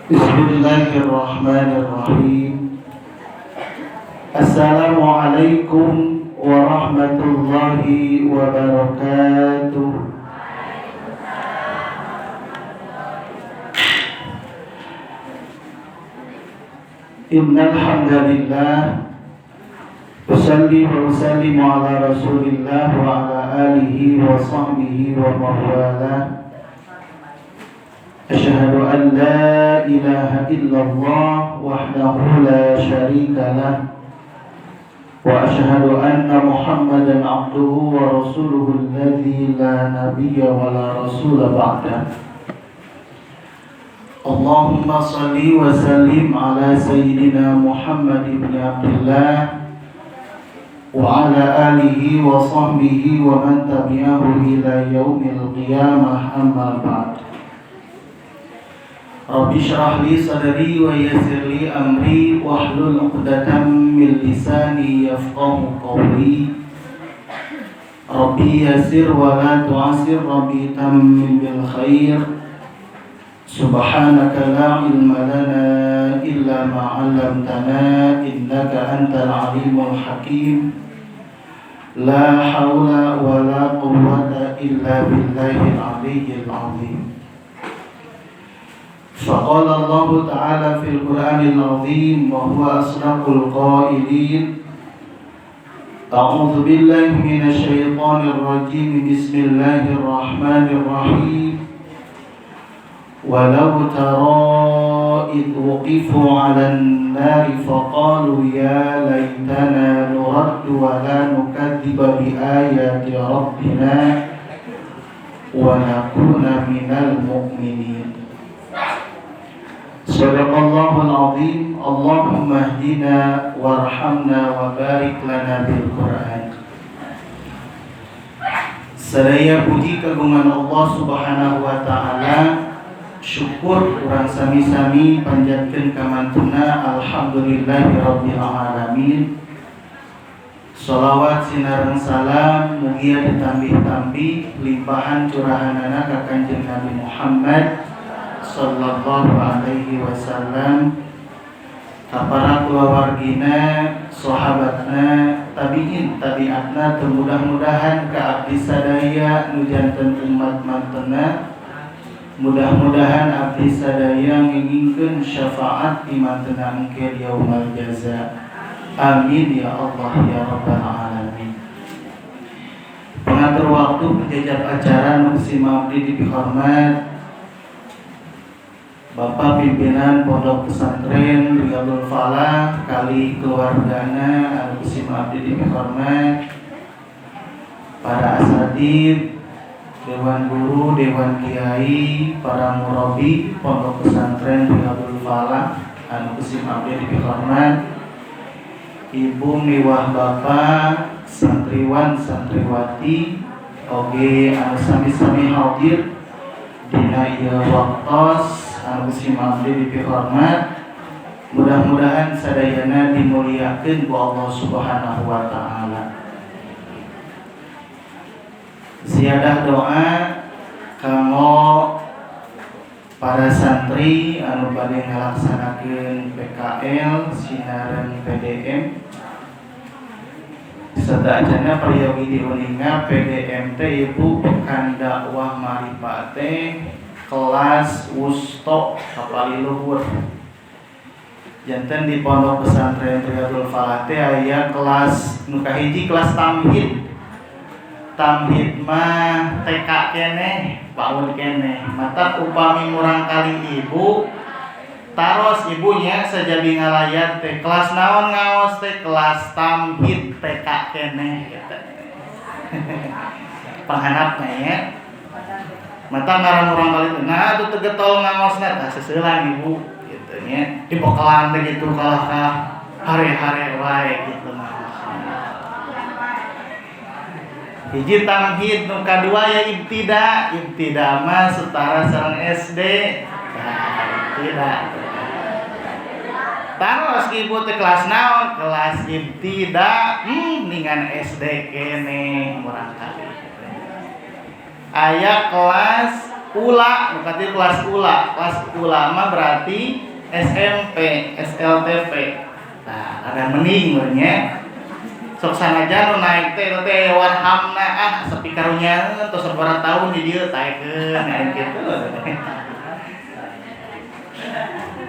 Bismillahirrahmanirrahim. Assalamualaikum warahmatullahi wabarakatuh. Innal hamdalillah usalli wa usallimu ala Rasulillah wa ala alihi wa sahbihi wa mawala. Asyhadu an la ilaha illallah wahdahu la syarika lah wa asyhadu anna Muhammadan abduhu wa rasuluhu alladzi la nabiyya wa la rasula ba'dah. Allahumma salli wa sallim ala sayyidina Muhammad ibn Abdullah wa ala alihi wa sahbihi wa man tabi'ahu ila yaumil qiyamah, amma ba'd. Rabbi shrah li sadri wa yassir li amri wahlul 'uqdatam min lisani yafqahu qawli. Rabbi yassir wa la tu'assir, Rabbi tammim bil khair. Subhanaka la ilma lana illa ma 'allamtana innaka antal alimul hakim. La haula wa la quwwata illa billahil aliyyil azim. فقال الله تعالى في القرآن العظيم وهو أصدق القائلين: أعوذ بالله من الشيطان الرجيم بسم الله الرحمن الرحيم ولو ترى إذ وقفوا على النار فقالوا يا ليتنا نرد ولا نكذب بآيات ربنا ونكون من المؤمنين. Sadaqallahul azim. Allahumma hdina warhamna wa barik lana bil Qur'an. Sadaya puji kagungan Allah Subhanahu wa taala, syukur urang sami-sami panjatkeun ka mantuna alhamdulillahi rabbil alamin. Shalawat sinareng salam mugia ditambih-tambih limpahan curahanana ka Kanjeng Nabi Muhammad sallallahu alaihi wasallam, para keluargina, sahabatna, tabi'in, tabi'atna, mudah-mudahan ka abdi sadaya nu janten umat mantena. Mudah-mudahan abdi sadaya ngingkeun syafaat di mantena engke yaumul jaza. Amin ya Allah ya rabbal alamin. Pengatur waktu penjajar acara nu simabdi dihormat Bapak pimpinan Pondok Pesantren Riyadul Falah kali keluargana anu sim abdi dihormat, para asatidz, dewan guru, dewan kiai, para murabi Pondok Pesantren Riyadul Falah anu sim abdi dihormat, ibu miwah bapak, santriwan santriwati oge anu sami-sami hadir dina ieu waktos anu simabdi dihormat. Mudah-mudahan sadayana dimuliakeun ku Allah Subhanahu wa taala. Ziyadah doa kanggo para santri anu bade ngalaksanakeun PKL sinareun PDM serta ajana prayogi diuninga PDM teh ibu pekan dakwah Marifat teh kelas wusto kapali luhur. Janten di Pondok Pesantren Riyadul Falah teh aya kelas nu kahiji kelas tamhid. Tamhid mah TK keneh, PAUD keneh. Mata upami murang kali ibu taros ibunya sajadi ngalayat teh kelas naon ngaos teh kelas tamhid TK keneh eta. Panghanapna ya. Mata ngaran urang kali itu, nah itu tegetol ngangosna tah seseulan ibu gitu nya. Dipokelan teh gitu kalah hare-hare wae gitu ngangosna. Hiji tamhid, nu kadua ya ibtida. Ibtida mah setara sareng SD. Nah, ibtida. Taros ibu teh kelas naon? Kelas ibtida. Ningan SD kene murang kali. Aya kelas ula, berarti kelas ula mah berarti SMP, SLTP. Nah, ada mending bernya. Sok sanajan nu naik teh warhamna sepi karunya tos sabaraha tahun di dieu taekeun aya kitu.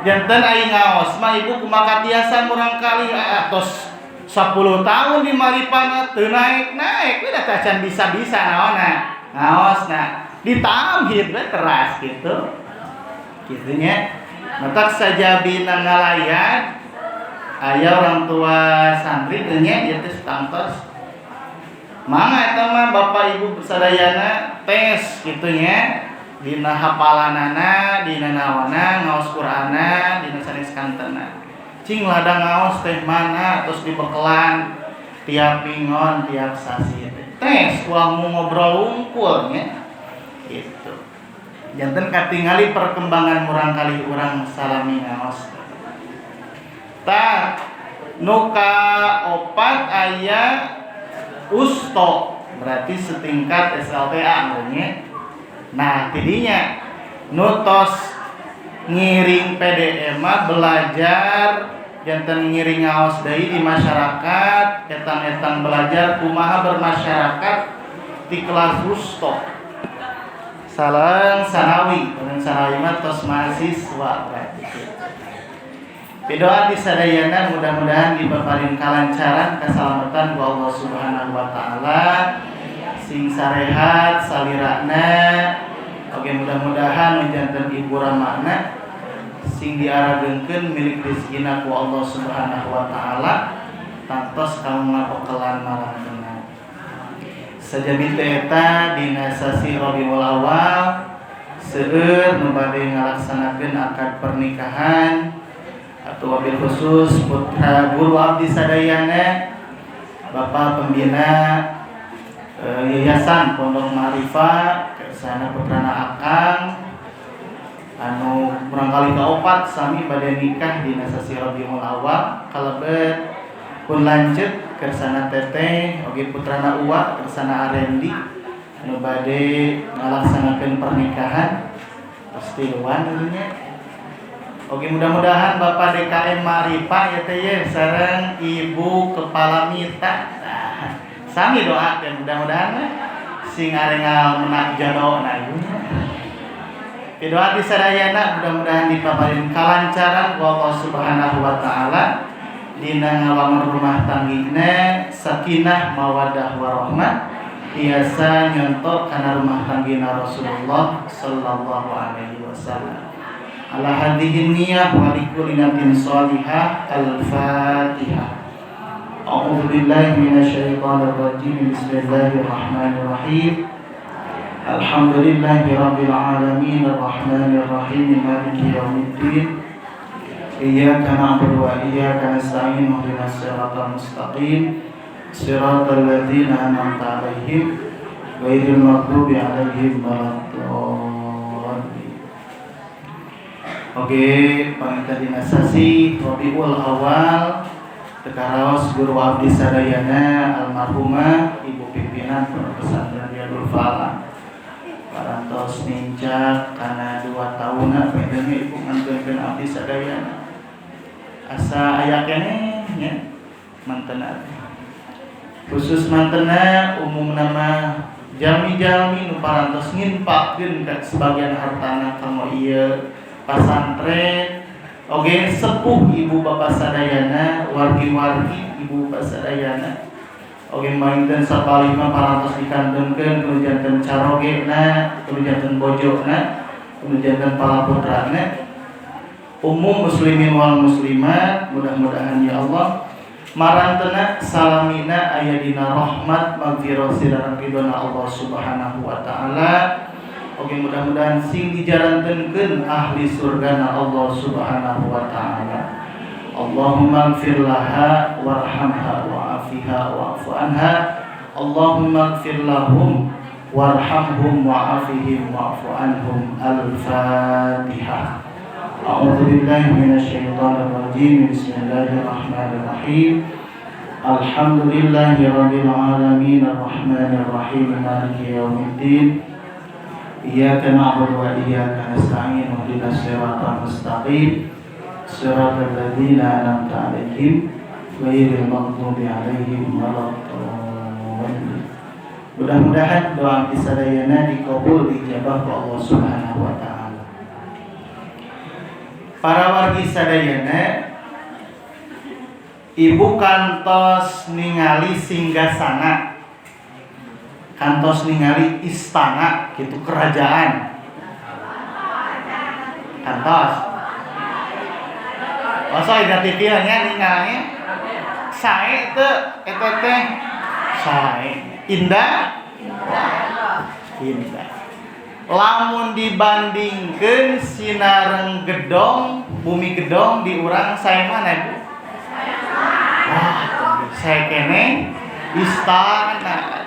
Janten aing ngaos mah ibu kumaha tiasa murang kali tos 10 tahun di maripana teu naik we da can bisa-bisa naonna. Ngaosna ditamhid we keras gitu. Kitu nya. Matak sajabina ngalayan aya orang tua santri teh nya ieu teh tangtos. Mangga eta mah bapak ibu sadayana tes kitu nya. Dina hafalanana, dina nawana, ngaos Qur'ana, dina sanes kantena. Cing ladang ngaos teh mana terus dibekelan tiap pingon, tiap sasi tes uangmu ngobrol unggul nya. Gitu. Janten katingali perkembangan urang kali urang salami ngaos. Tah nu kaopat aya usto berarti setingkat SLTA nya. Nah, tidinya nutos ngiring PDM belajar janten ngiring ngaos deui di masyarakat, etang-etang belajar kumaha bermasyarakat di kelas rusto. Sareng sanawi, urang sanawi mah tos mahasiswa berarti. Pidoa di sadayana mudah-mudahan dipaparin kalancaran kasalamatan ku Allah Subhanahu wa taala. Sing sarehat salirana oke mudah-mudahan menjantan ibu ramakna sing diaragengkeun milik rezekina ku Allah Subhanahu wa taala tantos kamu ngapokelan marangkeuna sajabit eta dina sasi Rabiul Awal seueur nu bade ngalaksanakeun akad pernikahan atau wabil khusus putra guru abdi sadayana Bapak Pembina Yayasan Pondok Ma'rifah kersana putrana akang anu barangkali kaopat sami bade nikah dina sasi Rabiul Awal kalebet pun lanjut kersana teteh oge putrana uwa kersana Arendi anu bade ngalaksanakeun pernikahan pasti luan nya. Oke mudah-mudahan Bapak DKM Ma'rifah ya teh ye sareng Ibu Kepala Mita sami doakeun mudah-mudahan sing arengal menak jodoh na ieu. Pidoa di sadayana mudah-mudahan dipaparin kalancaran ku Allah Subhanahu wa taala dina ngawangun rumah tanggina sakinah mawaddah warahmah tiasa nyontok kana rumah tanggina Rasulullah sallallahu alaihi wasallam. Ala hadhihi niyyah wa likulli natin shalihah al-Fatihah. A'udzu billahi minasyaitonir rajim. Bismillahirrahmanirrahim. Alhamdulillahirabbil alamin arrahmanir rahim maliki yaumiddin. Iyyaka na'budu wa iyyaka nasta'in ihdinas siratal mustaqim. Siratal ladzina an'amta 'alaihim ghairil maghdubi 'alaihim waladdallin. Oke, panginten dina sasi Rabiul Awal tekaraos guru abdi sadayana almarhumah Ibu Pimpinan Pondok Pesantren Riyadul Falah. Parantos nincak kana 2 tahunna bedanya Ibu ngantunkeun abdi sadayana. Asa aya keneh nya mantenna. Khusus mantenna umumna mah jalmi-jalmi nu parantos nginpakkeun ka sebagian hartana kanggo ieu pasantren oge sepuh ibu bapak sadayana wargi-wargi ibu bapak sadayana oge mainten sapalima parantos dikantungkeun kudu janten carogena kudu janten bojona kudu janten palaputrana umum muslimin wal muslimat mudah-mudahan ya Allah marantena salamina aya dina rahmat magfirah sirah ridona Allah Subhanahu wa taala. Oke mudah-mudahan sing dijarantenkeun ahli surgana Allah Subhanahu wa taala. Allahumma ighfir laha warhamha wa'afiha wa'fu anha. Allahumma ighfir lahum warhamhum wa'afihim wa'fu anhum. Al-Fatihah. A'udzu billahi minasyaitonir rajim. Bismillahirrahmanirrahim. Alhamdulillahirabbil alamin arrahmanir rahim maliki yaumiddin. Iyyaka na'budu wa iyyaka nasta'in ihdinas siratal mustaqim siratal ladzina an'amta 'alaihim ghairil maghdubi 'alaihim waladdallin. Mudah-mudahan doa sadayana dikabul dijabah ku Allah Subhanahu wa taala. Para wargi sadayana, ibu kantos ningali singgasana, kantos ningali istana gitu, kerajaan kantos. Masa identitasnya ningalnya sae teu eta teh sae indah. Lamun dibandingkeun sinareng gedong, bumi gedong di urang sae mana Bu? Sae kene istana.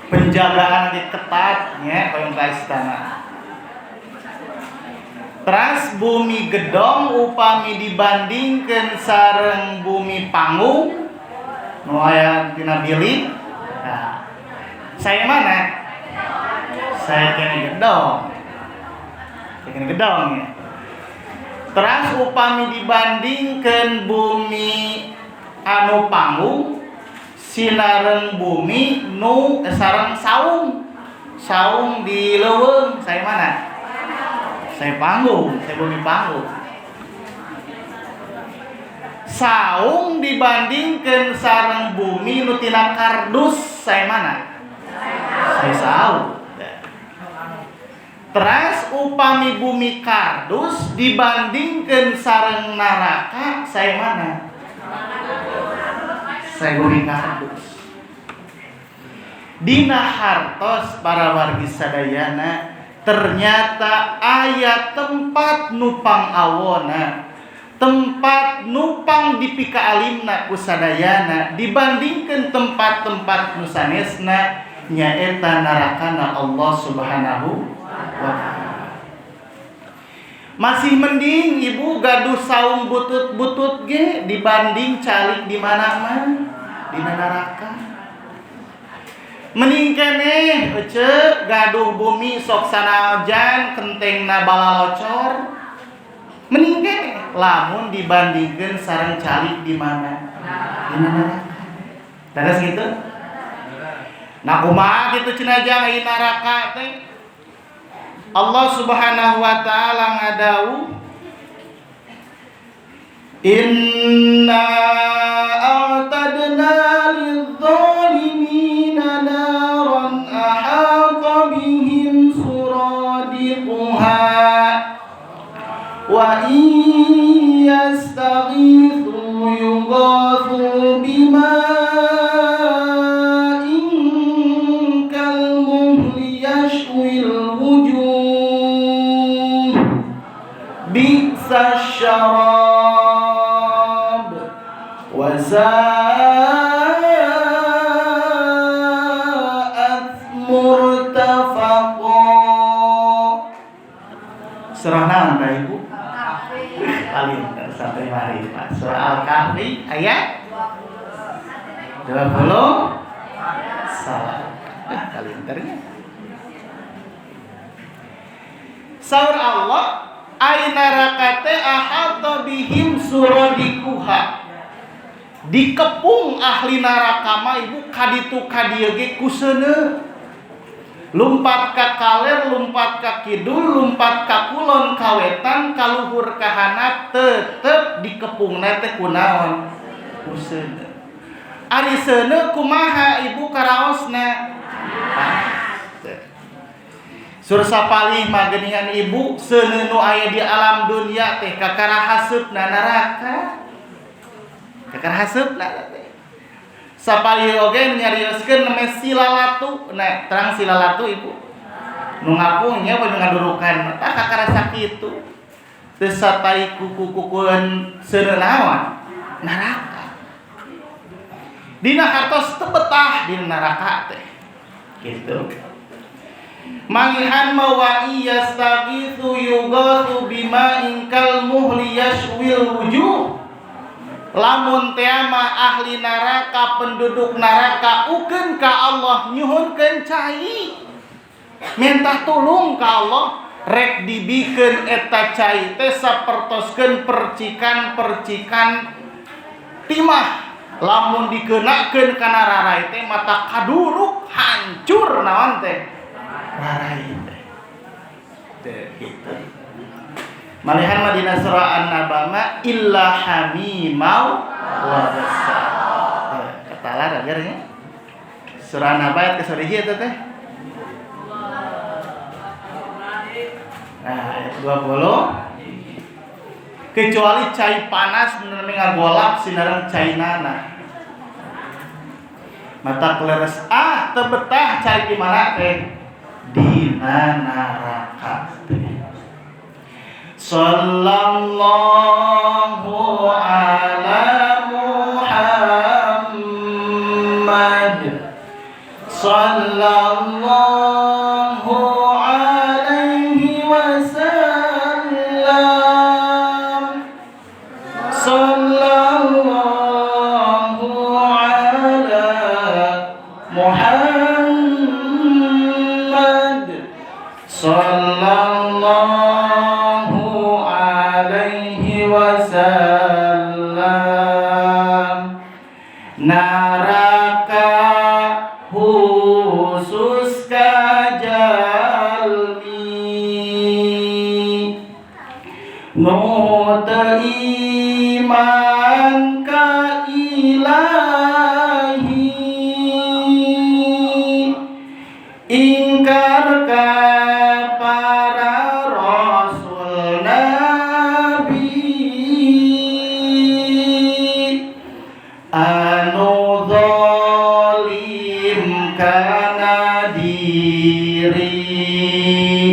Penjagaan di ketatnya koyong ka istana. Teras bumi gedong upami dibandingkeun sareng bumi panggung nu aya tina bilik. Nah, saya mana? Saya kene gedong. Saya kene gedong ya. Teras upami dibandingkeun bumi anu panggung sinareng bumi nu sareng saung. Saung di leuweung, saya mana? Saya panggung, saya bumi panggung. Saung dibandingkeun sareng bumi nu tina kardus, saya mana? Saya saung. Teras upami bumi kardus dibandingkeun sareng naraka, saya mana? Saya bumi kardus. Dina hartos para wargi sadayana ternyata aya tempat nupang awona, tempat nupang dipika alimna ku sadayana dibandingkeun tempat-tempat nu sanesna nyaeta narakana Allah Subhanahu wa taala. Masih mending ibu gaduh saung butut-butut ge dibanding calik di mana-mana dina neraka. Mending keneh ece gaduh bumi sok sanajan kentengna balalocor. Mending keneh lamun dibandingkeun sareng calik di mana? Dina neraka. Dadas gitu? Nah kumaha kitu cenah jang ieu neraka teh? Allah Subhanahu wa taala ngadawuh, inna a'tadna lidh-dhalimina naran ahata bihim suradiquha wa in yastaghithu yughathu bima'in kalmuhli yashwil wujuh bi'sa syarab wa za'at murtafaqa. Surah naon ka Ibu? Paling sampai hari Pak. Surah Al-Kahfi ayat 20. Salah. Kalendernya. Saur Allah aina rakate ahata bihim suradikuha. Dikepung ahli neraka mah Ibu kaditu kadieu ge ku seuneu. Lumpat ka kaler, lumpat ka kidul, lumpat ka kulon ka wetan, ka luhur ka handap tetep dikepungna teh kunaon? Ku seuneu. Ari seuneu kumaha Ibu karaosna? Sur sapalih magenihan Ibu seuneu nu aya di alam dunia teh kakarahaseupna neraka. Kakarahaseupna teh. Sapalih oge nyarioskeun neme silalatu. Nah, terang silalatu Ibu. Nu ngapungnya we ngadurukan tah kakarasa kitu. Teu satai kuku-kukueun seuneu naon? Neraka. Dina hartos teu betah di neraka teh. Gitu. Mangihan mawa iyastaghitsu yughatsu bima'in kal muhli yashwil wujuh. Lamun teh mah ahli neraka, penduduk neraka ukeun ka Allah nyuhunkeun cai. minta tulung ka Allah rek dibikeun eta cai teh sapertoskeun percikan-percikan timah lamun dikenakeun kana rarai teh mata kaduruk hancur naon teh rarai teh gitu. Malihan Madinah surah An-Naba illa hamimau wa ghasaq. Katalar agarnya. Surah An-Naba ayat ke soriji eta teh. Nah, ayat 20. Kecuali cai panas bener ngagolak sinareng cainana. Mata kleres teu betah cai di mana teh? Dina neraka. Sallallahu ala Muhammad sallallahu alaihi wasallam sallallahu ala Muhammad sallallahu wasallam. Naraka khusus kajalmi nu teu iman ka ilahi ingkar ka para rasul anu zalim kana diri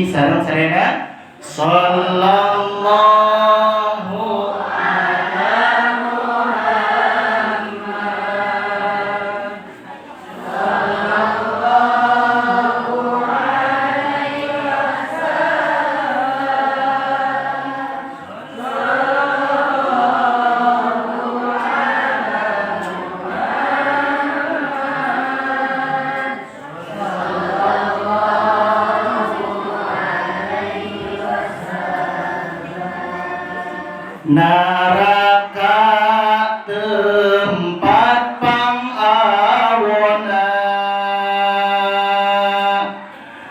sareng-sarengna sallallahu ala Muhammad sallallahu alaihi Naraka tempat pangawona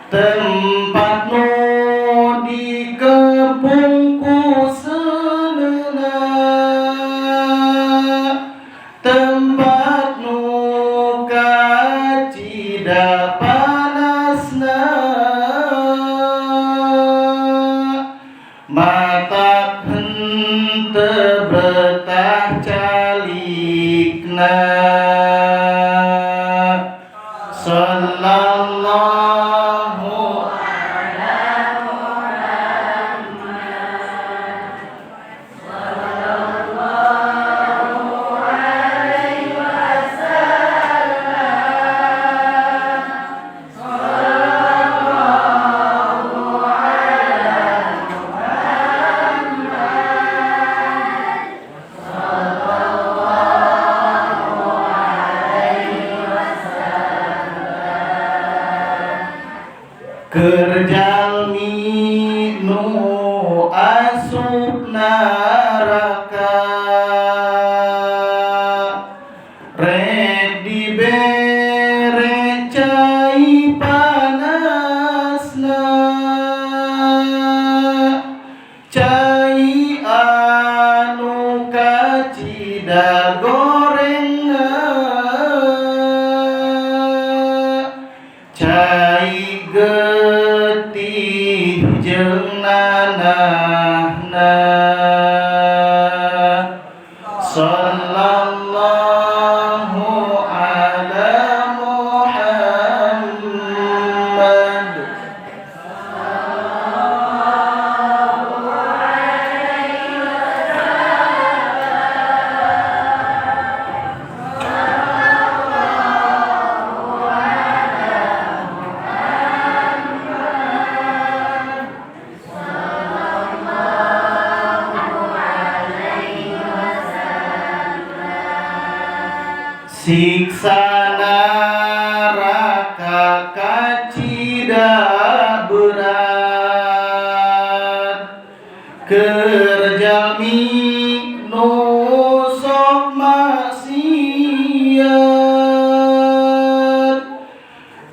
tempat nu dikepung ku seuneuna tempat nu kacida panasna mata betah calikna sallallahu ala Muhammad sallallahu alaihi wasallam sallallahu ala kerjalmi nu asup neraka rek dibere cai panasna cai anu kacida gorengna cai getih jeung nanahna sallallahu ala Muhammad sallallahu alaihi siksa neraka kacida kerjami nusok maksiat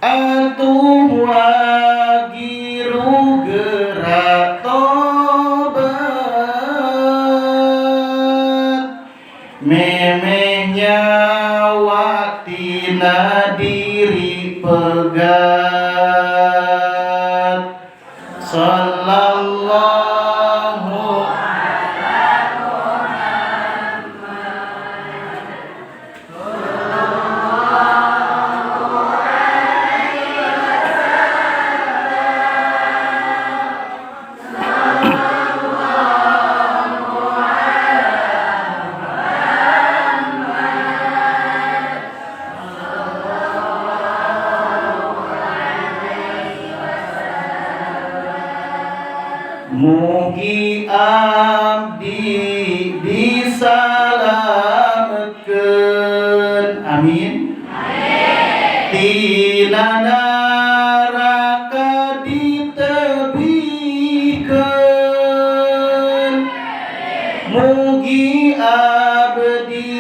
atuh wagiru gerak tobat memehnya watina diri pegat sallallahu mugi abdi disalametkeun amin tina neraka ditebikeun mugi abdi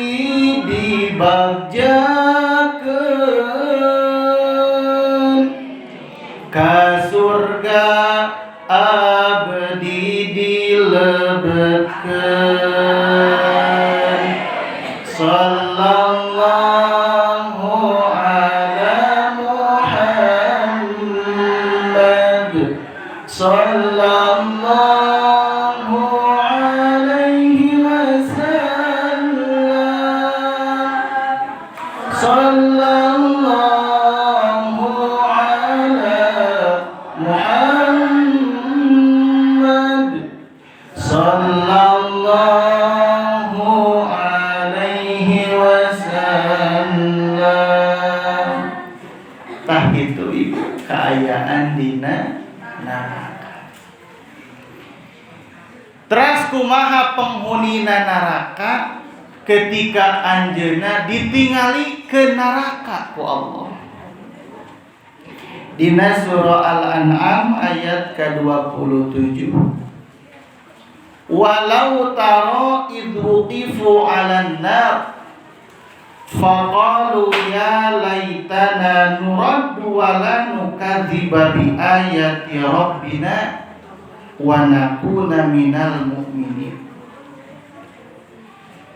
dibagjakeun ka surga abdi dilebetkeun sallallahu ala Muhammad sallallahu alaihi wasallam sallallahu ala Muhammad sallallahu alaihi wasallam. Tah itu ibu keayaan dina neraka. Teras kumaha penghunina neraka ketika anjeunna ditingali ke neraka ku Allah. Dina surah Al-An'am ayat ke-27. Walau taro idhuqifu 'alan nar faqalu ya laitana nuraddu wa la nukadziba bi ayati rabbina wa nakuna minal mu'minin.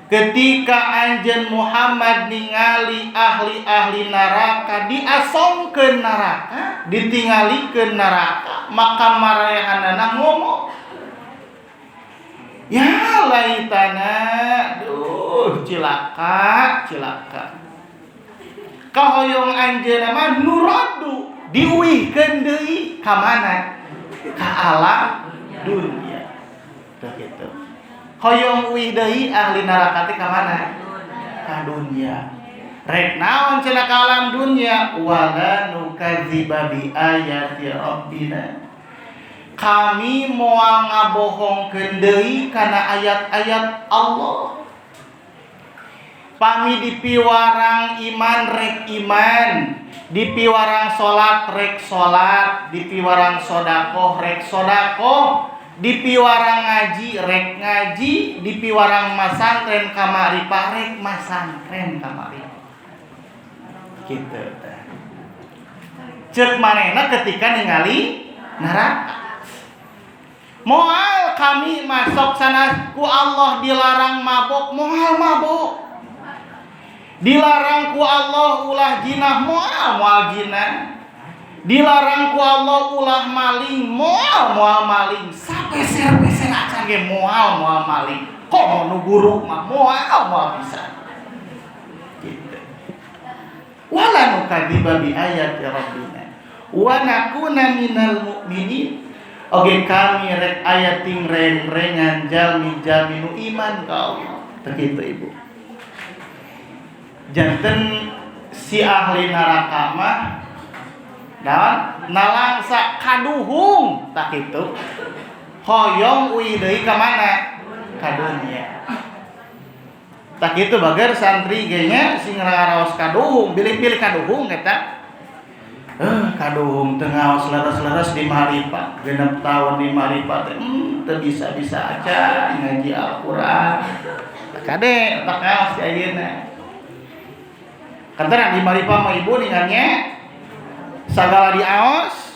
Ketika anjeun Muhammad ningali ahli-ahli neraka diasongkeun neraka, ditingalikeun neraka, maka marehanana ngomong, ya laitana, duh cilaka, cilaka. Kahoyong anjeunna mah nuraddu, diuihkeun deui ka mana? Ka alam dunia. Tah kitu. Hoyong uih deui ahli neraka teh ka mana? Ka dunia. Rek naon cenah ka alam dunia? Wala nukadziba bi ayati rabbina. Kami moal ngabohongkeun deui kana ayat-ayat Allah. Pami dipiwarang iman rek iman, dipiwarang salat rek salat, dipiwarang sedekah rek sedekah. Dipiwarang ngaji rek ngaji, dipiwarang masantren kamari parek masantren kamari. Kitu teh. Ceuk manehna ketika ningali neraka. Moal kami masuk sana ku Allah dilarang mabok, moal mabok. Dilarang ku Allah ulah jinah, moal jinah. Dilarang ku Allah ulah maling, moal maling. Sapeser-peser acan ge moal maling. Kok nu guru mah moal bisa. Gitu. Wala nukadziba bi ayati rabbina wa nakuna minal mu'minin. Oge kami rek aya ting reng-rengan jalmi-jalmi nu iman ka Allah. Begitu ibu. Janten si ahli neraka mah dan nalangsa kaduhung tak itu hoyong uih deui ka mana? Ka dunia. Tak itu bager santri ge nya sing ngaraos kaduhung, pilih-pilih kaduhung eta. Kaduhung tengah seleres-leres di Maripa, 6 tahun di Maripa teu bisa-bisa aja ngaji Al-Qur'an. Kade tak ngaos si ayeuna. Kantana di Maripa mah ibu ningannya sagala diaos.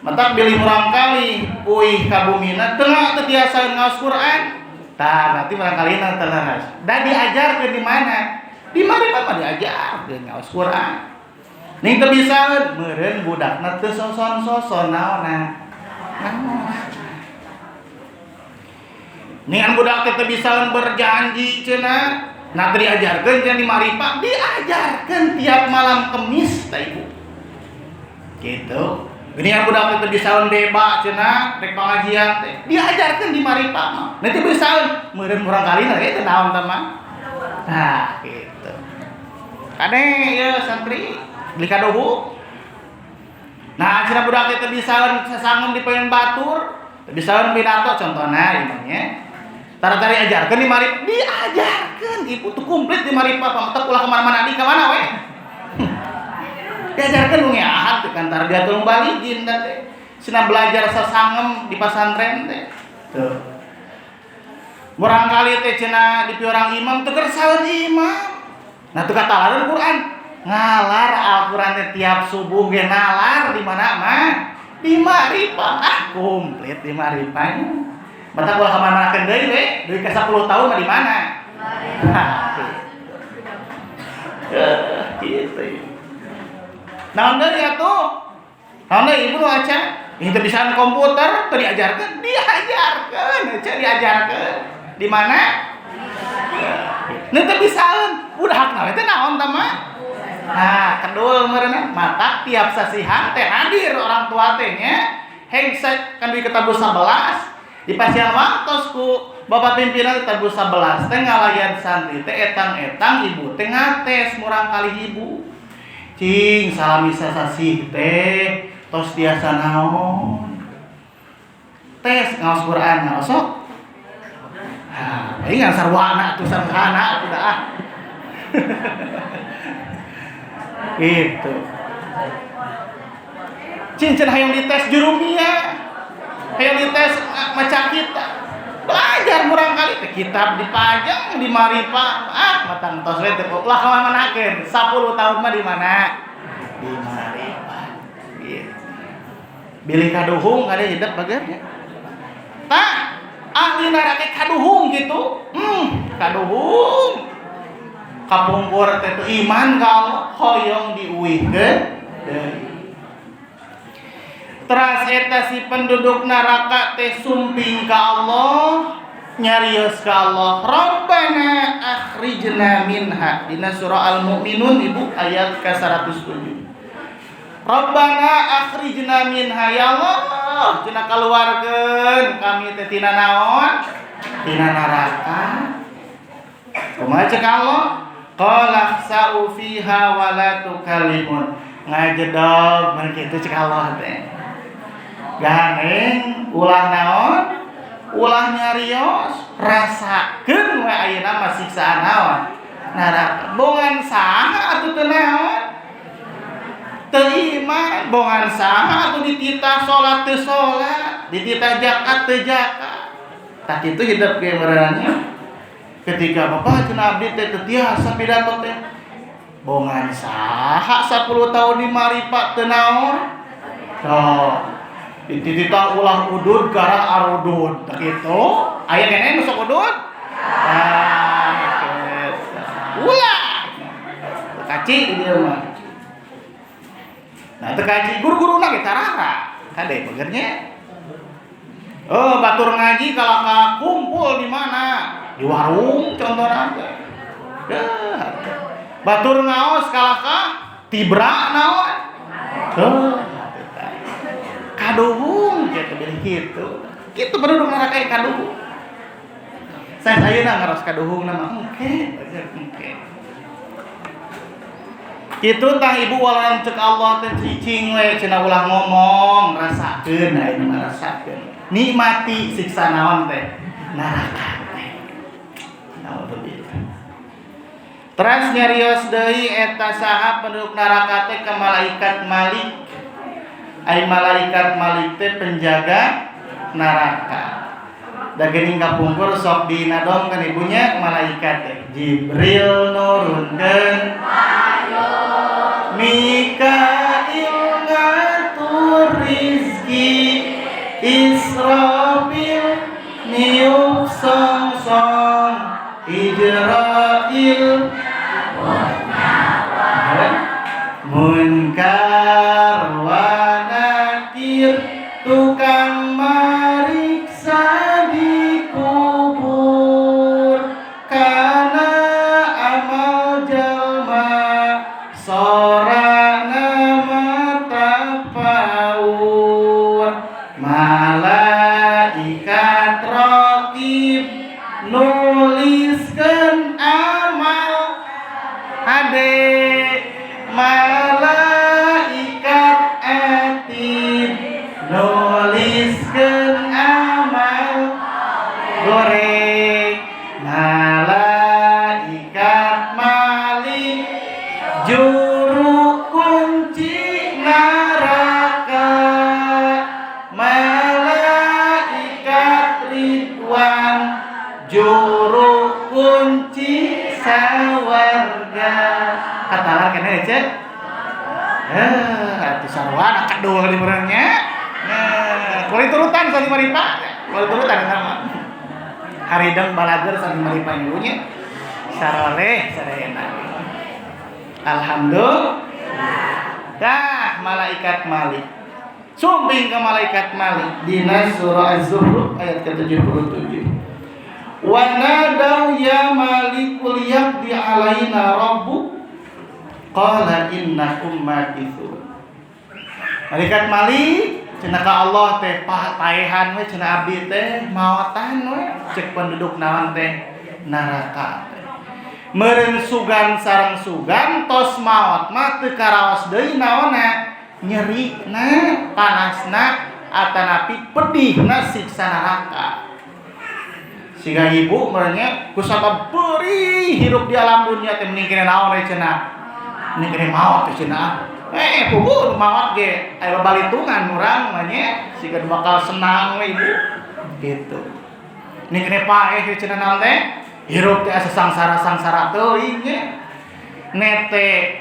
Matak bilih murang kali puih ka bumina tengah teu tiasa ngaos Qur'an. Tah berarti murang kalina teu leres. Da diajarkeun di mana? Di Maripa mah diajarkeun ngaos Qur'an. Ning teu bisa meureun budakna teu soson-soson naonna. Ningan budak teh bisa berjanji cenah. Nah diajarkeun cenah di Maripa, diajarkeun tiap malam Kemis tah Ibu. Gitu. Geningan budak teh bisa deba cenah, rek pengajian teh. Diajarkeun di Maripa mah. Nanti bisa meureun urang kalina teh naon tah mah. Nah, gitu. Kade ya santri beli kadohu. Nah, cina budak teh bisa sasangem di pengen batur, bisa pidato contohna imanya. Tara-tara ajarkeun di Maripa, diajarkeun ibu tuh komplit di Maripa, pametek ulah kemana-mana di kemana we. Diajarkeun nu ngeahan teh kan tara dia tulung baligin teh. Cina belajar sasangem di pesantren teh. Tuh. Murang kali teh cina di piurang imam teu kersaeun imam. Nah teu katalareun Quran. Ngalar Al-Quran tiap subuh ge nalar di mana mah? Di Maripa. Komplit di Maripanya. Mata gua kemana-mana deui we, deui ke 10 tahun mah di mana? Gitu. Naon deui atuh? Naon deui ibu nu aca? Ini teh bisa komputer teu diajarkeun? Diajarkeun, aca diajarkeun. Di mana? Nu teu bisaeun. Budakna we teh naon tah mah? Nah, kedul meureunna mata tiap sasihan teh hadir orang tua teh nya. Hengset kan di ketabus 11. Di pasian waktos ku bapak pimpinan ketabus 11 teh ngalayan santri teh etang-etang ibu teh ngates murang kali ibu. Cing salami sasasih teh tos tiasa naon. Tes ngaos Quran ngaos sok. Ini ngan sarwana atuh sarwana atuh dah. Gitu. Cincin hayang dites jurumia. Hayang dites maca kita. Belajar murang kali teh kitab dipajang di Maripa. Matang tos we teh ulah ka manakeun. 10 tahun mah di mana? Di Maripa. Gitu. Bilih kaduhung ada hidup bageurnya. Tah, ahli narake kaduhung gitu. Kaduhung. Kapungkur teh teu iman ka Allah hoyong diuwihkeun deui. Teras eta si penduduk neraka teh sumping ka Allah, nyarios ka Allah. Rabbana akhrijna minha. Dina surah Al-Mu'minun Ibu ayat ke-107. Rabbana akhrijna minha ya Allah, cenah kaluarkeun kami teh tina naon? Tina neraka. Kumaha cek Allah? Qala sa'u fiha wa la tukallimun. Ngajedog mun kitu cek Allah teh. Ganeng ulah naon? Ulah nyarios, rasakeun we ayeuna mah siksaan naon? Neraka. Bongan saha atuh teu naon? Teu iman, bongan saha atuh dititah salat teu salat, dititah zakat teu zakat. Tah kitu hidup ge meureunna. Ketika bapak cenah abdi teh teu tiasa pidato teh. Bongan saha 10 tahun di Maripa teu naon? Tuh. Dititah ulah udud garah arudud. Tah kitu. Aya keneh nu sok udud? Ulah. Kaci di dieu mah. Nah teu kaji guru-guruna ge tarara. Kade begernya. Oh, batur ngaji kalaka kumpul di mana? Di warung contohna teh. Batur ngaos kalaka tibra naon? Kaduhung kitu bilih kitu. Kitu penduduk neraka kaduhung. Saya ayeuna ngaros kaduhung nama engke. Kitu tah ibu walang cek Allah teh cicing we cenah ulah ngomong rasakeun ayeuna rasakeun. Nikmati siksa naon teh? Neraka teh. Alhamdulillah. Terus nyarios deui eta saha penduduk neraka teh ka malaikat Malik. Ai malaikat Malik teh penjaga neraka. Da geuning kapungkur sok dinadong kan ibunya malaikat teh. Jibril nurunkeun Mikail ngatur rizki, Israfil niup song-song, Ijrail munkar wa nakir, tukang mariksa di kubur, kana amal jalma sorana mata paur, malaikat raqib nuliskeun amal hade, malaikat atid nuliskeun amal goreng, malaikat Malik juru kunci neraka, malaikat Ridwan juru kunci sawarga. Katalar kene cek. Atuh sarwana kadul di merenya. Nah, kulit turutan sali maripa. Kulit turutan nama. Harideng balager sali maripa ilunya. Saroleh sadayana. Alhamdulillah. Dah malaikat Malik. Sumbing ke malaikat Malik dina surah Az-Zukhruf ayat ke-77. Wa nadaw ya malikul yaqdi alaina rabbuk qala innakum makithun. Malaikat Malik cenah ka Allah teh paehan we cenah abdi teh maotan we cek penduduk naon teh neraka. Meureun sugan sareng sugan tos maot mah teu karaos deui naonna nyerina, panasna, atanapi pedihna siksa neraka. Siga ibu merenya kusabab perih hirup di alam dunia teh mending kene naon we cenah. Mending kene maot teh cenah. Puguh maot ge aya babalitungan urang mah nya siga bakal senang we ibu. Gitu. Mending kene paeh we cenah naon teh? Hirup teh asa sangsara-sangsara teuing nya. Nete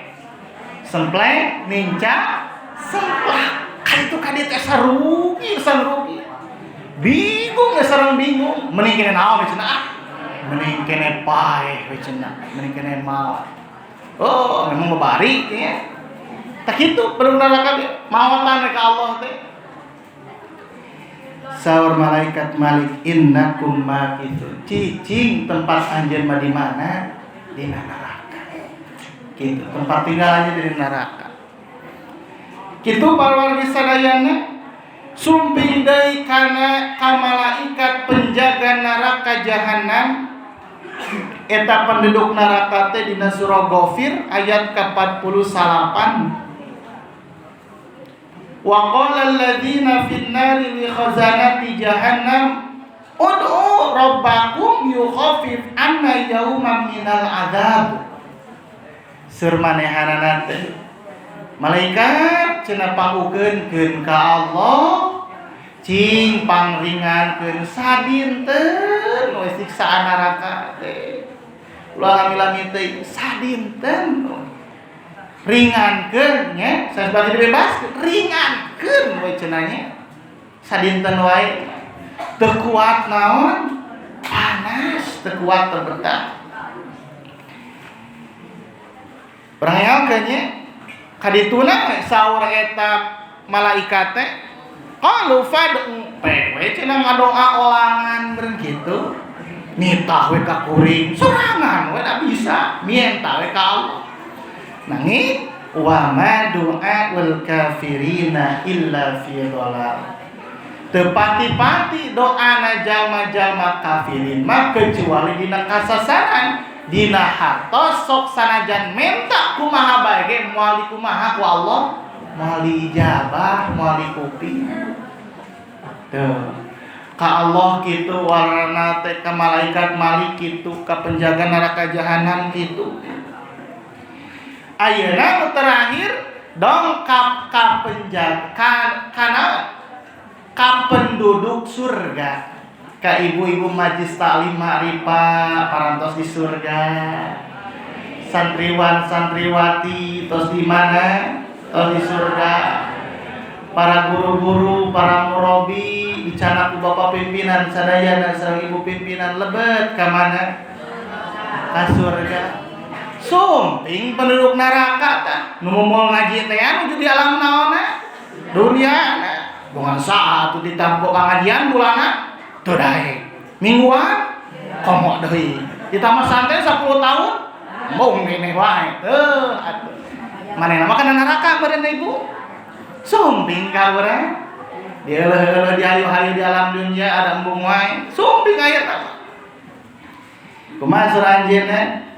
semplek ninca semplak. Kan itu kadieu teh sarugi. Bingung ya sareng bingung, mending kene naon we cenah? Mending kene paeh we cenah, mending kene maot. Oh, memang babari ya. Tak kitu penduduk neraka maotan ka Allah teh. Saur malaikat Malik innakum makithun. Cicing tempat anjeun mah di mana? Di neraka. Kitu, tempat tinggalnya di neraka. Kitu para wargi sadayana sumping deui kana ka malaikat penjaga neraka jahanam. Eta penduduk neraka teh dina surah Ghafir ayat ke-48. Wa qala alladziina fin nari li khazanati jahannam ud'u rabbakum yukhaffif 'anna yawman minal 'adzab. Seur manehanana teh malaikat cenah pangukeunkeun ka Allah cing pangringankeun sadinten we siksaan neraka teh. Ulah lami-lami teh sadinten ringankeun nya sabab dibebaskeun ringankeun we cenah nya sadinten wae teu kuat naon panas teu kuat terbetah. Berangakeun nya kadituna saur eta malaikat teh qalu fad'u pek we cenah ngadoa olangan beureun kitu nitah we ka kuring sorangan we da bisa mienta we ka Allah. Nanging wa ma du'aul kafirina illa fi dhalal. Teu pati-pati doana jalma-jalma kafirin mah kecuali dina kasasaran, dina hartos sok sanajan menta kumaha bae ge moal kumaha ku Allah, moal ijabah, moal kuping. Tuh. Ka Allah kitu warna teh ka malaikat Malik kitu ka penjaga neraka jahanam kitu. Ayeuna nu terakhir dongkap ka kana ka penduduk surga. Ka ibu-ibu majlis taklim ma'rifah parantos di surga. Santriwan santriwati tos di mana? Tos di surga. Para guru-guru, para murabi, dicana ku bapak pimpinan sadayana sareng ibu pimpinan lebet ka mana? Ka surga. Sumping penduduk neraka tah nu moal ngaji teh anu di alam naonna? Duniana. Bungan saat tu ditampo pengajian bulana teu daek. Mingguan komo deui. Ditambah santai 10 tahun mung ini wae. Atuh. Manehna mah kana neraka badan ibu. Sumping ka urang. Dia leuh-leuh dihayu-hayu di alam dunia ada embung wae. Sumping aya tah. Kumaha surah anjeunna?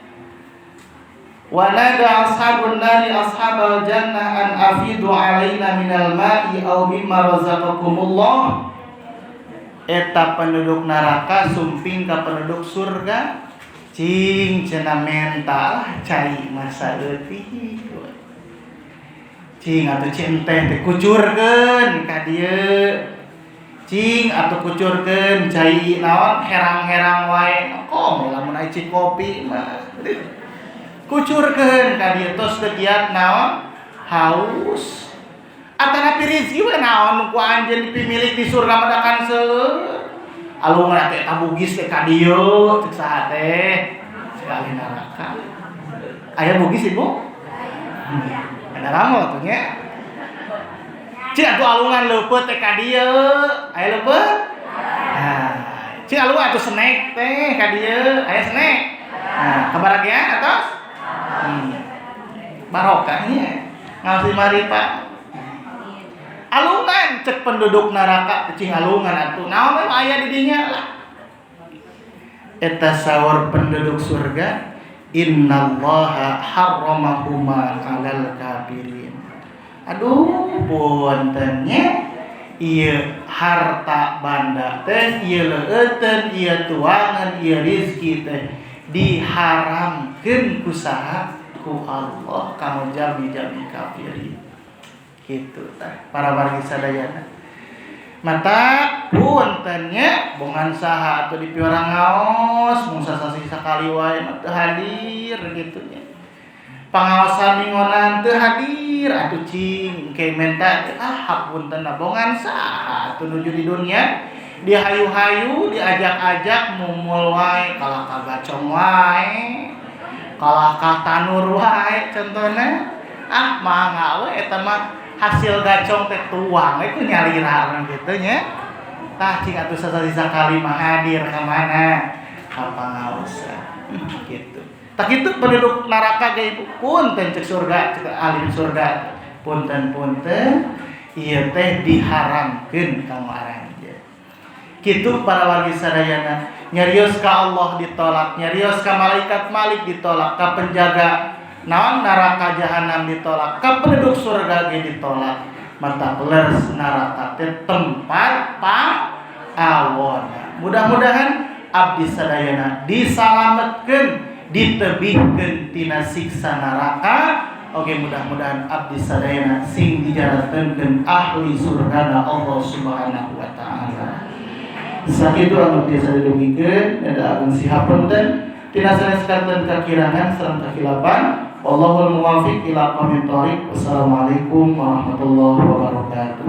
Wa nada ashabun nari ashabal jannah an afidu alaina minal ma'i aw mimma razaqakumullah. Eta penduduk neraka sumping ka penduduk surga cing cenah mental cai masa leutik. Cing atuh cinta teh kucurkeun ka dieu. Cing atuh kucurkeun cai naon herang-herang wae. Komo lamun aya cik kopi mah. Kucurkeun ka dieu tos teu giat naon haus. Atanapi rezeki we naon ku anjeun dipimilik di surga madakan seueur. Alungan teh tabugis teh ka dieu cek saha teh sekali neraka. Aya bugis Ibu? Ada ramo atuh nya. Cik atuh alungan leupeut teh ka dieu, aya leupeut? Nah, cik alungan atuh snack teh ka dieu, aya snack. Nah, kabaragean atos? Barokahnya ngasih marifat. Alungan cek penduduk neraka cing alungan atuh naon we aya di dinya lah. Eta sawar penduduk surga innallaha harramahuma 'alal kafirin. Aduh puntennya ieu harta banda teh ieu leueuteun ieu tuangan ieu rezeki teh diharamkeun ku saha? Ku Allah kamu jami-jami kafirin. Kitu tah para wargi sadayana. Mata puntennya bongan saha atuh dipiorang ngaos mung sasasi sakali wae teu hadir kitu nya. Pangaosan mingonan teu hadir atuh cing engke menta hapuntenna bongan saha atuh nuju di dunia dihayu-hayu diajak-ajak mumul wae kalah kagacong wae kalah ka tanur wae contona mangga we eta mah hasil gacong teh tuang itu nyaliraan gitu nya. Tah cing atuh sasisa kali mah hadir ka mana? Ka pangaosan. Gitu. Tak kitu penduduk neraka ge ibu punten cek surga cek alim surga. Punten-punten ieu teh diharamkeun ka maranja. Kitu para wargi sadayana nyarios ka Allah ditolak, nyarios ka malaikat Malik ditolak, ka penjaga naon neraka jahanam ditolak, ka penduduk surga ge ditolak. Mata peles neraka teh tempat pangawona. Mudah-mudahan abdi sadayana disalametkeun, ditebihkeun tina siksa neraka. Oke, mudah-mudahan abdi sadayana sing dijaratkeun ahli surgana Allah Subhanahu wa taala. Sakitu anu tiasa didugikeun da agung sihapunten tina saneskanten kakirangan sareng kahilapan. Wallahul muwaffiq ila aqwamit thoriq. Wassalamualaikum warahmatullahi wabarakatuh.